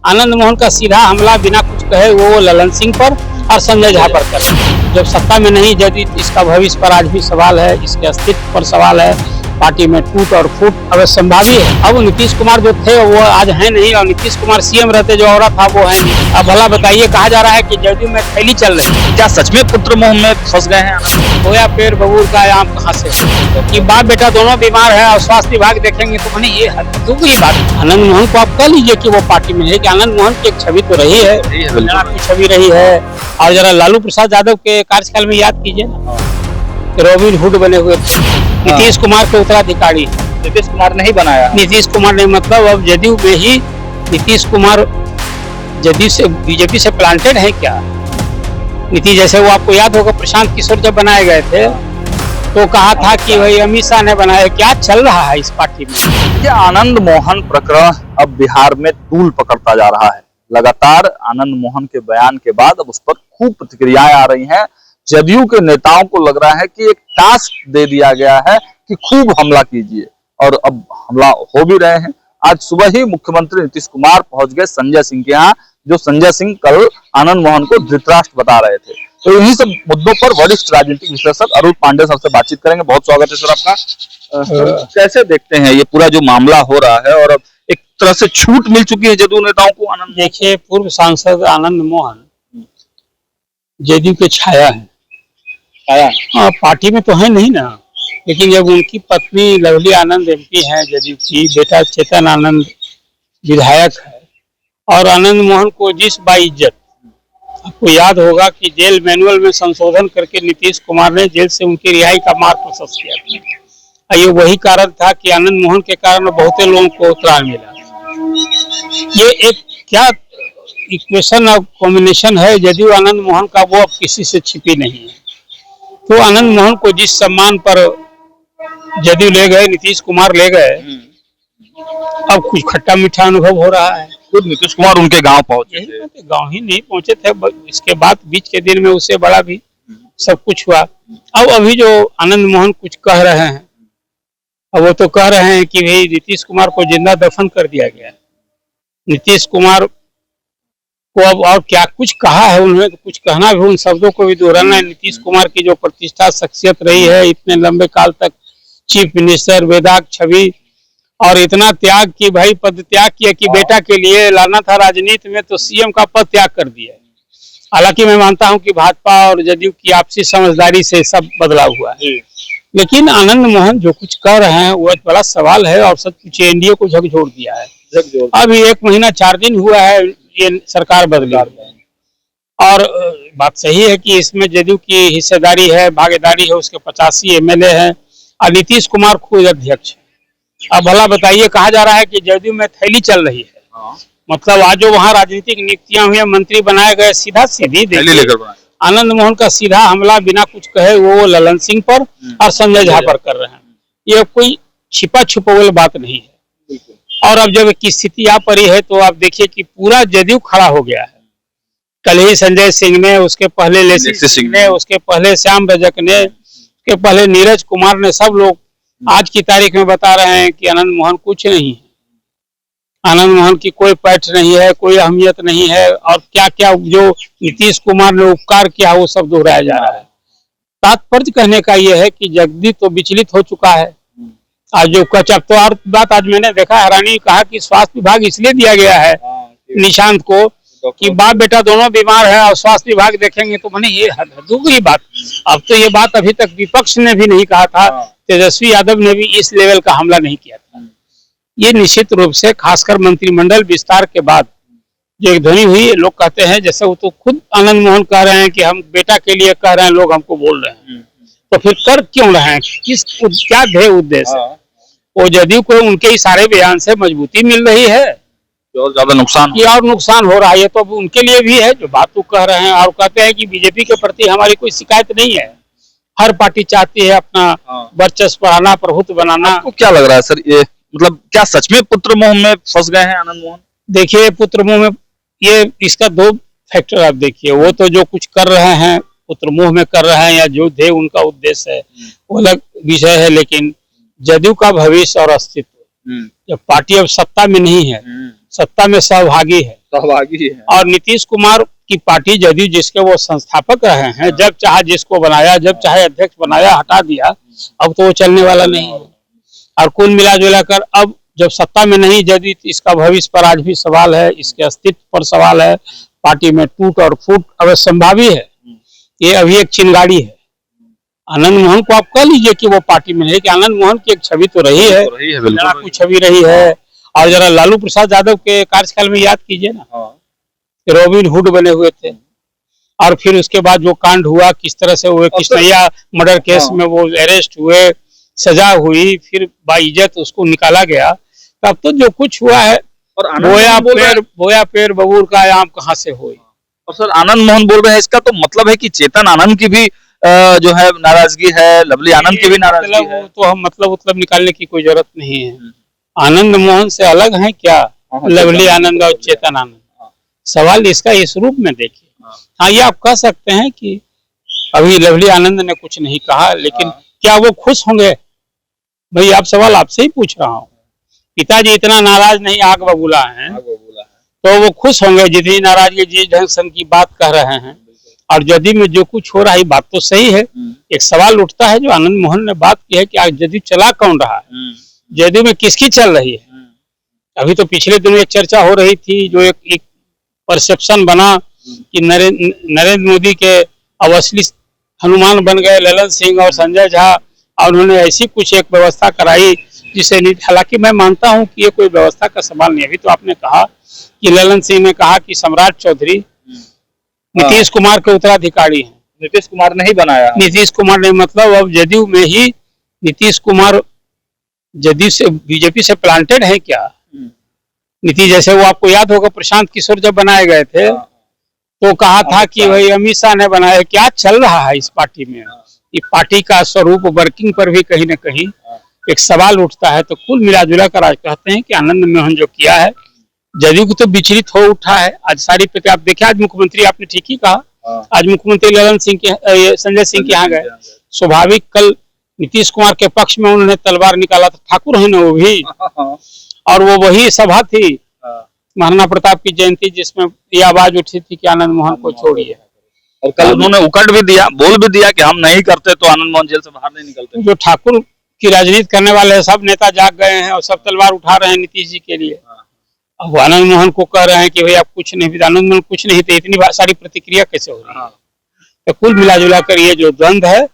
आनंद मोहन का सीधा हमला बिना कुछ कहे वो ललन सिंह पर और संजय झा पर कर। जब सत्ता में नहीं, यदि इसका भविष्य पर आज भी सवाल है, इसके अस्तित्व पर सवाल है, पार्टी में टूट और फूट अवश्य संभावी है। अब नीतीश कुमार जो थे वो आज है नहीं, और नीतीश कुमार सीएम रहते जो औरत था वो है नहीं। अब भला बताइए, कहा जा रहा है कि जदयू में थैली चल रही है। क्या सच में पुत्र मोह में फंस गए हैं? होया पेड़ बबूल का आम कहाँ से? कि बाप बेटा दोनों बीमार है और स्वास्थ्य विभाग देखेंगे तो मैंने ये दूसरी बात। आनंद मोहन को आप कह लीजिए कि वो पार्टी में है, कि आनंद मोहन की एक छवि तो रही है, की छवि रही है। और जरा लालू प्रसाद यादव के कार्यकाल में याद कीजिए ना, रॉबिन हुड बने हुए नीतीश कुमार के उत्तराधिकारी। नीतीश कुमार नहीं बनाया, नीतीश कुमार ने, मतलब अब जदयू में ही नीतीश कुमार जदयू से बीजेपी से प्लांटेड है क्या? नीतीश जैसे वो आपको याद होगा, प्रशांत किशोर जब बनाए गए थे तो कहा था कि भाई अमित शाह ने बनाया। क्या चल रहा है इस पार्टी में? ये आनंद मोहन प्रकरण अब बिहार में तूल पकड़ता जा रहा है। लगातार आनंद मोहन के बयान के बाद अब उस पर खूब प्रतिक्रियाएं आ रही हैं। जदयू के नेताओं को लग रहा है कि एक टास्क दे दिया गया है कि खूब हमला कीजिए, और अब हमला हो भी रहे हैं। आज सुबह ही मुख्यमंत्री नीतीश कुमार पहुंच गए संजय सिंह के यहाँ, जो संजय सिंह कल आनंद मोहन को धृतराष्ट्र बता रहे थे। तो इन्हीं सब मुद्दों पर वरिष्ठ राजनीतिक विश्लेषक अरुण पांडे सर से बातचीत करेंगे। बहुत स्वागत है सर आपका। कैसे देखते हैं ये पूरा जो मामला हो रहा है, और अब एक तरह से छूट मिल चुकी है जदयू नेताओं को? आनंद, देखिए, पूर्व सांसद आनंद मोहन जदयू के छाया है। हाँ, पार्टी में तो है नहीं ना, लेकिन जब उनकी पत्नी लवली आनंद एमपी है जदयू की, बेटा चेतन आनंद विधायक है, और आनंद मोहन को जिस बाइज्जत, आपको याद होगा कि जेल मैनुअल में संशोधन करके नीतीश कुमार ने जेल से उनकी रिहाई का मार्ग प्रशस्त किया था। ये वही कारण था कि आनंद मोहन के कारण बहुत लोगों को त्राण मिला। ये एक क्या इक्वेशन और कॉम्बिनेशन है जदयू आनंद मोहन का, वो अब किसी से छिपी नहीं है। तो आनंद मोहन को जिस सम्मान पर जदयू ले गए, नीतीश कुमार ले गए, अब कुछ खट्टा मीठा अनुभव हो रहा है। खुद नीतीश कुमार उनके गांव पहुंचे थे। गांव ही नहीं पहुंचे थे, इसके बाद बीच के दिन में उससे बड़ा भी सब कुछ हुआ। अब अभी जो आनंद मोहन कुछ कह रहे हैं, अब वो तो कह रहे हैं कि भाई नीतीश कुमार को जिंदा दफन कर दिया गया। नीतीश कुमार को अब और क्या कुछ कहा है उन्होंने, तो कुछ कहना भी, उन शब्दों को भी दोहराना है। नीतीश कुमार की जो प्रतिष्ठा शख्सियत रही है, इतने लंबे काल तक चीफ मिनिस्टर, वेदाग छवि, और इतना त्याग की, भाई पद त्याग किया कि बेटा के लिए लाना था राजनीति में, तो सीएम का पद त्याग कर दिया। हालांकि मैं मानता हूं कि भाजपा और जदयू की आपसी समझदारी से सब बदलाव हुआ है, लेकिन आनंद मोहन जो कुछ कह रहे हैं वो बड़ा सवाल है, और सब कुछ एनडीए को झकझोर दिया है। अभी 1 महीना 4 दिन हुआ है ये सरकार बदली, और बात सही है कि इसमें जदयू की हिस्सेदारी है, भागीदारी है, उसके 85 एमएलए हैं, और नीतीश कुमार खुद अध्यक्ष है। अब भला बताइए, कहा जा रहा है कि जदयू में थैली चल रही है। मतलब आज जो वहाँ राजनीतिक नियुक्तियां हुई, मंत्री बनाए गए, सीधा सीधी आनंद मोहन का सीधा हमला बिना कुछ कहे वो ललन सिंह पर और संजय झा पर कर रहे हैं। ये कोई छिपा छुपा बात नहीं है। और अब जब की स्थिति आ पड़ी है, तो आप देखिए कि पूरा जदयू खड़ा हो गया है। कल ही संजय सिंह ने, उसके पहले लेसी सिंह ने, उसके पहले श्याम रजक ने, उसके पहले नीरज कुमार ने, सब लोग आज की तारीख में बता रहे हैं कि आनंद मोहन कुछ नहीं है। आनंद मोहन की कोई पैठ नहीं है, कोई अहमियत नहीं है, और क्या क्या जो नीतीश कुमार ने उपकार किया वो सब दोहराया जा रहा है। तात्पर्य कहने का यह है कि जगदी तो विचलित हो चुका है। आज जो कचप, तो और बात आज मैंने देखा, हैरानी, कहा कि स्वास्थ्य विभाग इसलिए दिया गया है निशांत को कि बाप बेटा दोनों बीमार है और स्वास्थ्य विभाग देखेंगे, तो मैंने ये दूसरी बात। अब तो ये बात अभी तक विपक्ष ने भी नहीं कहा था, तेजस्वी यादव ने भी इस लेवल का हमला नहीं किया था। ये निश्चित रूप से खासकर मंत्रिमंडल विस्तार के बाद जो एक ध्वनि हुई, लोग कहते हैं, जैसे वो तो खुद आनंद मोहन कह रहे हैं कि हम बेटा के लिए कह रहे हैं, लोग हमको बोल रहे हैं, तो फिर कर क्यों रहे हैं? क्या ध्येय उद्देश्य है? वो जदयू को उनके इशारे बयान से मजबूती मिल रही है, और ज्यादा नुकसान हो रहा है। ये तो उनके लिए भी है जो बात कह रहे हैं, और कहते हैं कि बीजेपी के प्रति हमारी कोई शिकायत नहीं है। हर पार्टी चाहती है अपना वर्चस्व बढ़ाना, प्रभुत्व बनाना। आपको क्या लग रहा है सर, ये मतलब क्या सच में पुत्र मोह में फंस गए हैं आनंद मोहन? देखिए, पुत्र मोह में, ये इसका 2 फैक्टर आप देखिए। वो तो जो कुछ कर रहे हैं पुत्र मोह में कर रहे हैं, या जो ध्येय उनका उद्देश्य है वो अलग विषय है, लेकिन जदयू का भविष्य और अस्तित्व, जब पार्टी अब सत्ता में नहीं है, सत्ता में सहभागी है, सहभागी है। और नीतीश कुमार की पार्टी जदयू जिसके वो संस्थापक रहे हैं, जब चाहे जिसको बनाया, जब चाहे अध्यक्ष बनाया, हटा दिया, अब तो वो चलने वाला नहीं है। और कुल मिला जुला कर अब जब सत्ता में नहीं जदयू, इसका भविष्य पर आज भी सवाल है, इसके अस्तित्व पर सवाल है, पार्टी में टूट और फूट अब संभावी है। ये अभी एक चिंगारी है। आनंद मोहन को आप कह लीजिए कि वो पार्टी में नहीं, कि आनंद मोहन की एक छवि तो रही है, लड़ाकू छवि रही है। और जरा लालू प्रसाद यादव के कार्यकाल में याद कीजिए ना, रॉबिन हुड बने हुए थे। और फिर उसके बाद जो कांड हुआ, किस तरह से वो कृष्णैया मर्डर केस में वो अरेस्ट हुए, सजा हुई, फिर बाइज्जत उसको निकाला गया। तब तो जो कुछ हुआ है, और बोया पेड़ बबूर का आम कहाँ से हुई। और सर आनंद मोहन बोल रहे हैं, इसका तो मतलब है कि चेतन आनंद की भी जो है नाराजगी है, लवली आनंद की भी नाराजगी है। तो हम मतलब निकालने की कोई जरूरत नहीं है। आनंद मोहन से अलग है क्या लवली आनंद और चेतन आनंद? सवाल इसका इस रूप में देखिए। हाँ, ये आप कह सकते हैं कि अभी लवली आनंद ने कुछ नहीं कहा, लेकिन क्या वो खुश होंगे? भाई आप सवाल आपसे ही पूछ रहा हूँ। पिताजी इतना नाराज नहीं, आग बबूला है, तो वो खुश होंगे जितनी नाराजगी जिस ढंग से उनकी बात कह रहे हैं। और जदयू में जो कुछ हो रहा है, बात तो सही है। एक सवाल उठता है जो आनंद मोहन ने बात की है कि आज जदयू चला कौन रहा है, जदयू में किसकी चल रही है। अभी तो पिछले दिनों एक चर्चा हो रही थी, जो एक परसेप्शन बना कि नरेंद्र मोदी के अब असली हनुमान बन गए ललन सिंह और संजय झा, और उन्होंने ऐसी कुछ एक व्यवस्था कराई जिसे, हालांकि मैं मानता हूं कि ये कोई व्यवस्था का सवाल नहीं। अभी तो आपने कहा कि ललन सिंह ने कहा कि सम्राट चौधरी नीतीश कुमार के उत्तराधिकारी हैं। नीतीश कुमार ने ही बनाया। नीतीश कुमार ने, मतलब अब जदयू में ही नीतीश कुमार जदयू से बीजेपी से प्लांटेड है क्या? नीतीश, जैसे वो आपको याद होगा प्रशांत किशोर जब बनाए गए थे तो कहा था कि भाई अमित शाह ने बनाया। क्या चल रहा है इस पार्टी में? ये पार्टी का स्वरूप वर्किंग पर भी कहीं न कहीं एक सवाल उठता है। तो कुल मिला जुला कर आज कहते हैं कि आनंद मोहन जो किया है, जदयू को तो विचलित हो उठा है। आज सारी पे आप देखिए, आज मुख्यमंत्री, आपने ठीक ही कहा, आज मुख्यमंत्री ललन सिंह के, संजय सिंह के यहाँ गए। स्वाभाविक कल नीतीश कुमार के पक्ष में उन्होंने तलवार निकाला था, ठाकुर है ना वो भी, और वो वही सभा थी महाराणा प्रताप की जयंती जिसमें ये आवाज उठी थी कि आनंद मोहन को छोड़िए। और कल उन्होंने उकट भी दिया, बोल भी दिया कि हम नहीं करते तो आनंद मोहन जेल से बाहर नहीं निकलते। जो ठाकुर की राजनीति करने वाले सब नेता जाग गए हैं और सब तलवार उठा रहे हैं नीतीश जी के लिए। अब आनंद मोहन को कह रहे हैं कि भाई आप कुछ नहीं, आनंद मोहन कुछ नहीं थे, इतनी सारी प्रतिक्रिया कैसे हो रही है? तो कुल मिला जुला कर ये जो द्वंद है,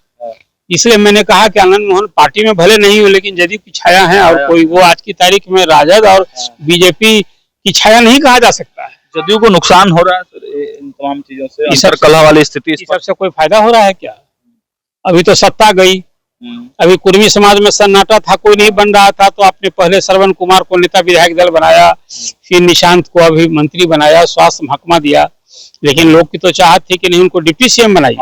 इसलिए मैंने कहा कि आनंद मोहन पार्टी में भले नहीं हो, लेकिन जदयू की छाया है, और कोई वो आज की तारीख में राजद और बीजेपी की छाया नहीं कहा जा सकता है। जदयू को नुकसान हो रहा है सर इन तमाम चीजों से, अंतरकलह वाली स्थिति, इस सबसे कोई फायदा हो रहा है क्या? अभी तो सत्ता गई, अभी कुर्मी समाज में सन्नाटा था, कोई नहीं बन रहा था, तो आपने पहले श्रवण कुमार को नेता विधायक दल बनाया, फिर निशांत को अभी मंत्री बनाया, स्वास्थ्य महकमा दिया, लेकिन लोग की तो चाहत थी कि नहीं उनको डिप्टी सीएम बनाइए।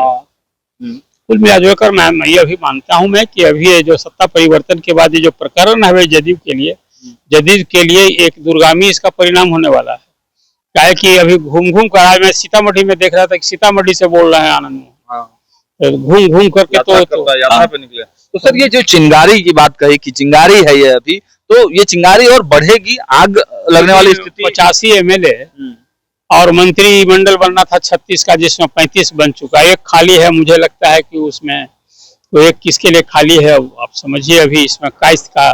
कुल मिलाकर मैं ये भी मानता हूं मैं कि अभी ये जो सत्ता परिवर्तन के बाद ये जो प्रकरण है जदयू के लिए एक दूरगामी इसका परिणाम होने वाला है। क्या है कि अभी घूम घूम कर, आज मैं सीतामढ़ी में देख रहा था कि सीतामढ़ी से बोल रहे हैं आनंद मोहन, घूम घूम करके यात्रा पे निकले। तो सर ये जो चिंगारी की बात कही कि चिंगारी है ये अभी, तो ये चिंगारी और बढ़ेगी, आग लगने वाली स्थिति। 85 एमएलए और मंत्रिमंडल बनना था 36 का, जिसमें 35 बन चुका, एक खाली है। मुझे लगता है कि उसमें तो एक किसके लिए खाली है आप समझिए। अभी इसमें कास्ट का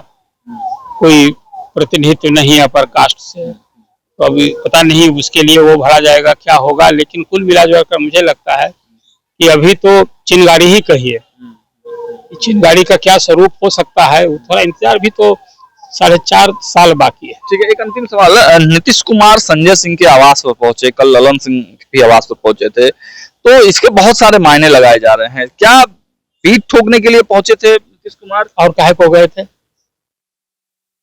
कोई प्रतिनिधित्व नहीं है, अपर कास्ट से, तो अभी पता नहीं उसके लिए वो भरा जाएगा क्या होगा। लेकिन कुल मिलाकर मुझे लगता है कि अभी तो चिंगारी ही कहिए, चिंगारी का क्या स्वरूप हो सकता है, थोड़ा इंतजार, भी तो 4.5 साल बाकी है। ठीक है, एक अंतिम सवाल, नीतीश कुमार संजय सिंह के आवास पर पहुंचे, कल ललन सिंह भी आवास पर पहुंचे थे, तो इसके बहुत सारे मायने लगाए जा रहे हैं। क्या पीठ ठोकने के लिए पहुंचे थे नीतीश कुमार, और काहे को गए थे?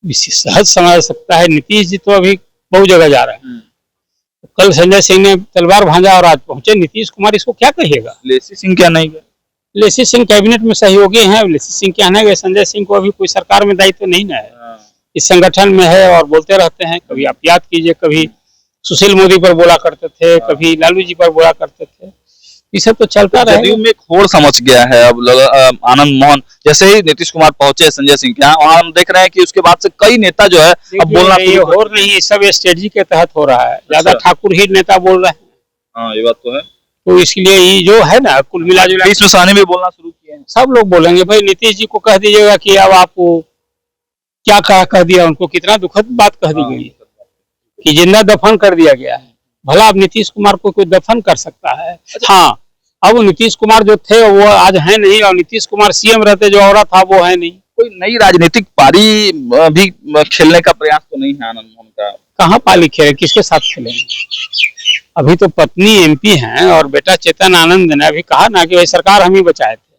सहज समझ सकता है, नीतीश जी तो अभी बहुत जगह जा रहे हैं। कल संजय सिंह ने तलवार भांजा और आज पहुंचे नीतीश कुमार, इसको क्या कहिएगा? लेसी सिंह क्या नहीं गए? लेसी सिंह कैबिनेट में सहयोगी हैं, लेसी सिंह क्या नहीं गए? संजय सिंह को अभी कोई सरकार में दायित्व नहीं ना है, इस संगठन में है और बोलते रहते हैं। कभी आप याद कीजिए, कभी सुशील मोदी पर बोला करते थे, कभी लालू जी पर बोला करते थे। ये सब तो चलता जदयू रहेगा। में एक होड़ समझ गया है अब आनंद मोहन जैसे ही नीतीश कुमार पहुंचे संजय सिंह के यहाँ, वहां हम देख रहे हैं कि उसके बाद से कई नेता जो है अब बोलना ये शुरू कर और नहीं, ये सब स्ट्रेटजी के तहत हो रहा है, ज्यादा अच्छा। ठाकुर ही नेता बोल रहे हैं, हाँ ये बात तो है। तो इसलिए ये जो है ना कुल मिला जुला बीच में सानी भी बोलना शुरू किए हैं। सब लोग बोलेंगे भाई नीतीश जी को कह दीजिएगा कि अब आपको क्या कह दिया, उनको कितना दुखद बात कह दी गई कि जिंदा दफन कर दिया गया है। भला अब नीतीश कुमार को कोई दफन कर सकता है? हाँ, अब नीतीश कुमार जो थे वो आज है नहीं, और नीतीश कुमार सीएम रहते जो औरत था वो है नहीं। कोई नई राजनीतिक पारी भी खेलने का प्रयास तो नहीं है आनंद मोहन का? कहाँ पाली खेले, किसके साथ खेलेंगे? अभी तो पत्नी एमपी हैं और बेटा चेतन आनंद ने अभी कहा ना कि भाई सरकार हम ही बचाए थे,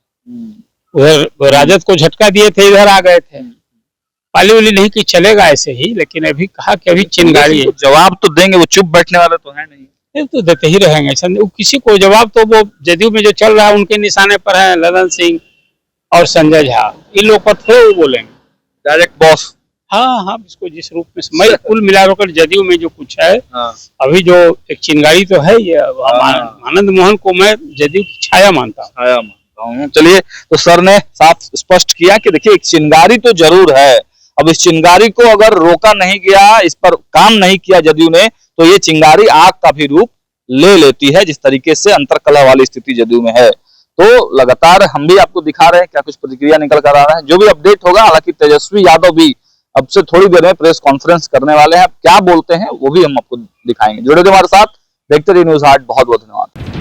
उधर राजद को झटका दिए थे, इधर आ गए थे। पाली वाली नहीं कि चलेगा ऐसे ही, लेकिन अभी कहा कि अभी चिंगारी है। जवाब तो देंगे, वो चुप बैठने वाले तो है नहीं। ये तो देते ही रहेंगे, किसी को जवाब तो वो जदयू में जो चल रहा है उनके निशाने पर है, ललन सिंह और संजय झा, इन लोग पर थोड़े वो बोलेंगे डायरेक्ट बॉस। हाँ हाँ, इसको जिस रूप में मैं कुल मिलाकर जदयू में जो कुछ है, हाँ। अभी जो एक चिंगारी तो है ये, आनंद मोहन को मैं जदयू की छाया मानता हूँ। चलिए, तो सर ने साफ स्पष्ट किया कि देखिए एक चिंगारी तो जरूर है, अब इस चिंगारी को अगर रोका नहीं गया, इस पर काम नहीं किया जदयू ने, तो ये चिंगारी आग का भी रूप ले लेती है, जिस तरीके से अंतरकलह वाली स्थिति जदयू में है। तो लगातार हम भी आपको दिखा रहे हैं क्या कुछ प्रतिक्रिया निकल कर आ रहा है, जो भी अपडेट होगा। हालांकि तेजस्वी यादव भी अब से थोड़ी देर में प्रेस कॉन्फ्रेंस करने वाले हैं, क्या बोलते हैं वो भी हम आपको दिखाएंगे। जुड़े रहिए हमारे साथ, देखते रहिए न्यूज़ हाट। बहुत बहुत धन्यवाद।